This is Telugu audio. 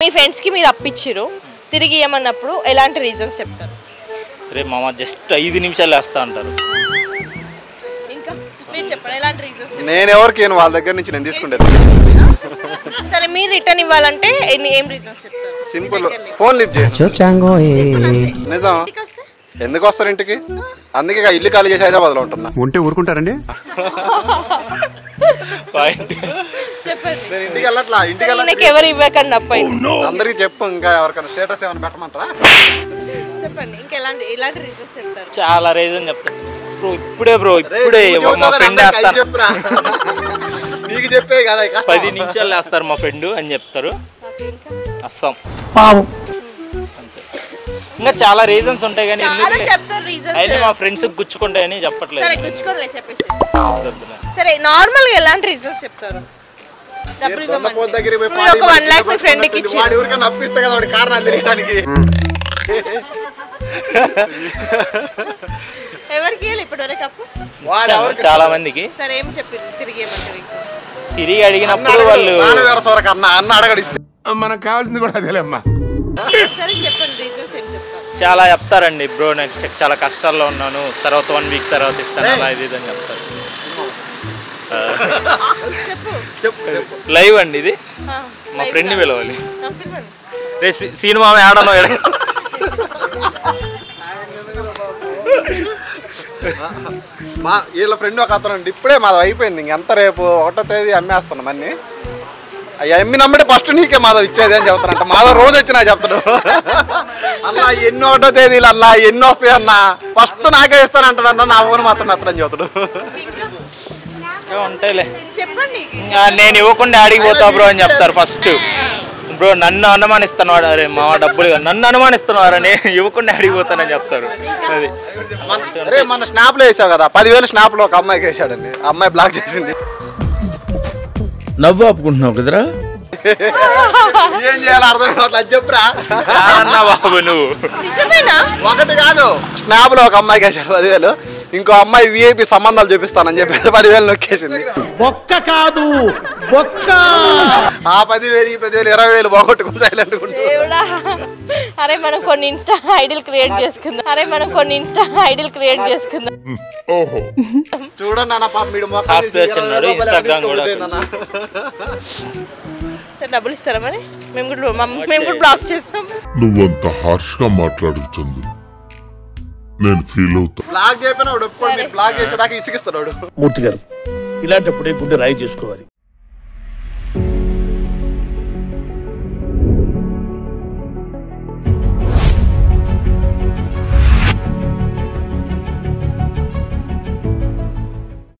మీ ఫ్రెండ్స్ కి మీరు అప్పిచ్చిరు తిరిగి ఏమన్నప్పుడు ఎలాంటి రీజన్స్ చెప్తారు? రే మామ జస్ట్ 5 నిమిషాలు వేస్తా అంటారు. ఇంకా మీరు చెప్పండి ఎలాంటి రీజన్స్? నేను ఎవరికి వాళ్ళ దగ్గర నుంచి నేను తీసుకుంటేది. సరే మీరు రిటర్న్ ఇవ్వాలంటే ఏం రీజన్స్ చెప్తారు? సింపుల్, ఫోన్ లిఫ్ట్ చేసి నిజం. ఎందుకు వస్తారు ఇంటికి? అందుకే ఇల్లు ఖాళీ చేసి హైదరాబాద్లో ఉంటున్నా. ఉంటే ఊరుకుంటారండి. నేను ఇంటికి వెళ్ళట్లా. ఇంటికి ఎవరు ఇవ్వకండి అప్పయింది అందరికి చెప్పు. ఇంకా ఎవరికైనా స్టేటస్ ఏమైనా పెట్టమంటారా? చెప్పండి. ఇంకా ఎలాంటి రీజన్స్ చెప్తారు? చాలా రీజన్ చెప్తాను బ్రో. ఇప్పుడే మా ఫ్రెండ్ వేస్తాను. నీకు చెప్పే కదా 10 నిమిషాలు వేస్తారు మా ఫ్రెండ్ అని చెప్తారు. అస్సాం ఇంకా చాలా రీజన్స్ ఉంటాయి కానీ అయితే మా ఫ్రెండ్స్ గుచ్చుకుంటాయని చెప్పట్లేదు. సరే నార్మల్ గా ఎలాంటి రీజన్స్ చెప్తారు? ఒక 1 lakh మీ ఫ్రెండ్ కి ఇచ్చి అప్పిస్తే కదా వాడి కారణాలు తెలియడానికి. ఎవరికి ఇప్పటివరకు అప్పు? చాలా మందికి. సరే ఏం చెప్పారు? తిరిగి అడిగినప్పుడు వాళ్ళు అన్న అడగడిస్తే మనకు కావాల్సింది కూడా అదేలేమ్మా. సరే చెప్పండి రీజన్స్ ఏం చెప్తారు? చాలా చెప్తారండి. బ్రో నాకు చాలా కష్టాల్లో ఉన్నాను, తర్వాత 1 వీక్ తర్వాత ఇస్తాను, అలా ఇది అని చెప్తారు. లైవ్ అండి ఇది. మా ఫ్రెండ్ ని పిలవాలి. రే సినిమా ఆడను వీళ్ళ ఫ్రెండ్ ఒక అతను అండి. ఇప్పుడే మాది అయిపోయింది. ఇంకెంత రేపు 1వ తేదీ అమ్మేస్తున్నాం అన్ని. అవి అమ్మి నమ్మడే ఫస్ట్ నీకే మాధవ్ ఇచ్చేది అని చెప్తానంట. మాధవ్ రోజు వచ్చినా చెప్తాడు అన్నా ఎన్ని 1వ తేదీలు అన్నా ఎన్ని వస్తాయి అన్నా ఫస్ట్ నాకే ఇస్తానంటాడు అన్న. నా ఊరు మాత్రం ఎత్తడని చెప్తాడు. ఉంటాయిలే. నేను ఇవ్వకుండా ఆడికి పోతా బ్రో అని చెప్తారు ఫస్ట్. బ్రో నన్ను అనుమానిస్తున్నాడు, అరే మా డబ్బులు నన్ను అనుమానిస్తున్నారు అని ఇవ్వకుండా అడిగిపోతానని చెప్తారు. అది అరే మన స్నాప్లో వేసావు కదా 10,000 స్నాప్లో ఒక అమ్మాయికి వేసాడండి. ఆ అమ్మాయి బ్లాక్ చేసింది. నవ్వు ఆపుకుంటున్నావు కదరా? ఏం చేయాలో అర్థం కావట్లేదు. అది చెప్పురా బాబు నువ్వు. ఒకటి కాదు, స్నాప్ లో ఒక అమ్మాయికి వేసాడు 10,000. ఇంకో అమ్మాయి విఐపి సంబంధాలు చూపిస్తానని చెప్పి 10,000 నొక్కేసింది. బొక్క కాదు బొక్క. ఆ 10,000 ఈ 10,000 20,000 బాగొట్టుకుని సైలెంట్. అరే మనం కొన్ని ఇన్స్టా ఐడియల్ క్రియేట్ చేసుకుందాం. చూడండి అన్న పాప మీరు సాఫ్ట్వేర్ చిన్నాడు, ఇన్స్టాగ్రామ్ కూడా. సరే డబ్బులు ఇస్తారా మరి? మేము కూడా బ్లాక్ చేస్తాం. నువ్వంత హార్ష్ గా మాట్లాడుతుంది, నేను ఫీల్ అవుతా. బ్లాక్ చేయకపోయినా బ్లాక్ చేసేదాకా ఇసిగిస్తాడు. మూర్తి గారు ఇలాంటప్పుడే గుండె రాయి చేసుకోవాలి.